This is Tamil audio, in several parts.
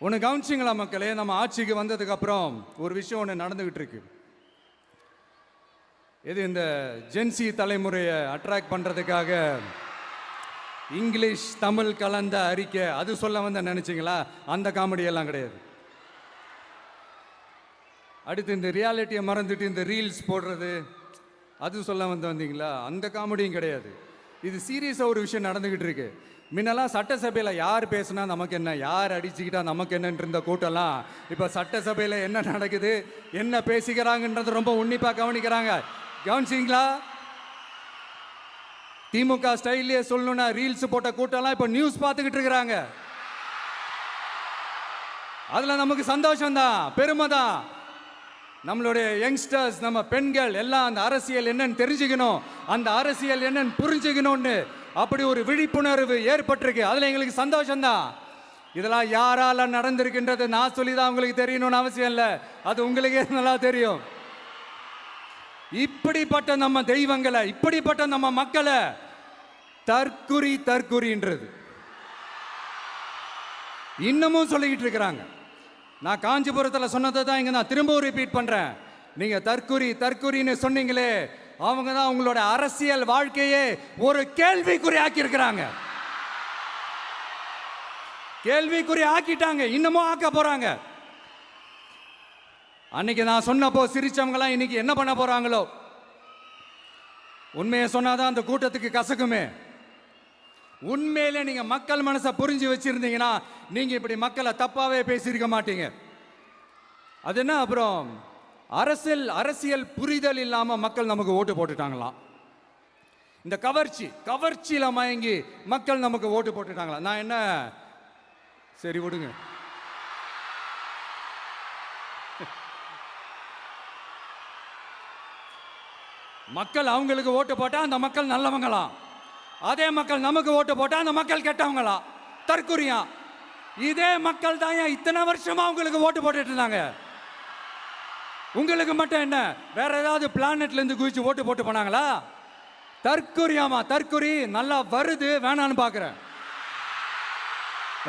ஒன்று கவனிச்சிங்களா மக்களே? நம்ம ஆட்சிக்கு வந்ததுக்கு அப்புறம் ஒரு விஷயம் ஒன்று நடந்துகிட்டு இருக்கு. இது இந்த ஜென்சி தலைமுறையை அட்ராக்ட் பண்றதுக்காக இங்கிலீஷ் தமிழ் கலந்த அறிக்கை அது சொல்ல வந்த நினைச்சிங்களா? அந்த காமெடி எல்லாம் கிடையாது. அடுத்து இந்த ரியாலிட்டியை மறந்துட்டு இந்த ரீல்ஸ் போடுறது அது சொல்ல வந்தீங்களா? அந்த காமெடியும் கிடையாது. இது சீரியஸாக ஒரு விஷயம் நடந்துகிட்டு இருக்கு. முன்னெல்லாம் சட்டசபையில் யார் பேசுனா நமக்கு என்ன, யார் அடிச்சுக்கிட்டா நமக்கு என்னன்னு இருந்த கூட்டம்லாம் இப்போ சட்டசபையில் என்ன நடக்குது, என்ன பேசிக்கிறாங்கன்றது ரொம்ப உன்னிப்பாக கவனிக்கிறாங்க. கவனிச்சிங்களா? திமுக ஸ்டைல்லையே சொல்லணும்னா ரீல்ஸ் போட்ட கூட்டம்லாம் இப்போ நியூஸ் பார்த்துக்கிட்டு இருக்கிறாங்க. அதில் நமக்கு சந்தோஷம்தான், பெருமை தான். நம்மளுடைய யங்ஸ்டர்ஸ், நம்ம பெண்கள் எல்லாம் அந்த அரசியல் என்னன்னு தெரிஞ்சுக்கணும், அந்த அரசியல் என்னன்னு புரிஞ்சுக்கணும்னு அப்படி ஒரு விழிப்புணர்வு ஏற்பட்டிருக்கு. அதில் எங்களுக்கு சந்தோஷம்தான். இதெல்லாம் யாரால நடந்திருக்கின்றது நான் சொல்லி தான் உங்களுக்கு தெரியணும்னு அவசியம் இல்லை, அது உங்களுக்கே நல்லா தெரியும். இப்படிப்பட்ட நம்ம தெய்வங்களை, இப்படிப்பட்ட நம்ம மக்களை தற்குறின்றது இன்னமும் சொல்லிக்கிட்டு இருக்கிறாங்க. நான் காஞ்சிபுரத்தில் சொன்னதை தான் இங்கே நான் திரும்பவும் ரிப்பீட் பண்ணுறேன். நீங்கள் தற்குறின்னு சொன்னீங்களே, அவங்க தான் உங்களோட அரசியல் வாழ்க்கையே ஒரு கேள்விக்குறி ஆக்கியிருக்கிறாங்க. கேள்விக்குறி ஆக்கிட்டாங்க, இன்னமும் ஆக்க போறாங்க. அன்னைக்கு நான் சொன்னப்போ சிரிச்சவங்களாம் இன்னைக்கு என்ன பண்ண போறாங்களோ? உண்மையை சொன்னாதான் அந்த கூட்டத்துக்கு கசக்குமே. உண்மையிலே நீங்க மக்கள் மனசை புரிஞ்சு வச்சிருந்தீங்கன்னா நீங்க இப்படி மக்களை தப்பாவே பேசியிருக்க மாட்டீங்க. அது என்ன, அப்புறம் அரசியல் புரிதல் இல்லாம மக்கள் நமக்கு ஓட்டு போட்டுட்டாங்களாம். இந்த கவர்ச்சியில மயங்கி மக்கள் நமக்கு ஓட்டு போட்டுட்டாங்களா? நான் என்ன, சரி விடுங்க. மக்கள் அவங்களுக்கு ஓட்டு போட்டா அந்த மக்கள் நல்லவங்களாம், அதே மக்கள் நமக்கு ஓட்டு போட்டா அந்த மக்கள் கெட்டவங்களா, தற்குறியா. இதே மக்கள் தான் இத்தனை வருஷமா உங்களுக்கு ஓட்டு போட்டுட்டு இருந்தாங்க. உங்களுக்கு மட்டும் என்ன, வேற ஏதாவது பிளானட்ல இருந்து குதிச்சு ஓட்டு போட்டு போனாங்களா? தற்குறியாமா, தற்குறி நல்லா வருது, வேணான்னு பாக்குறேன்.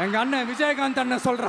எங்க அண்ணன் விஜயகாந்த் அண்ணன் சொல்ற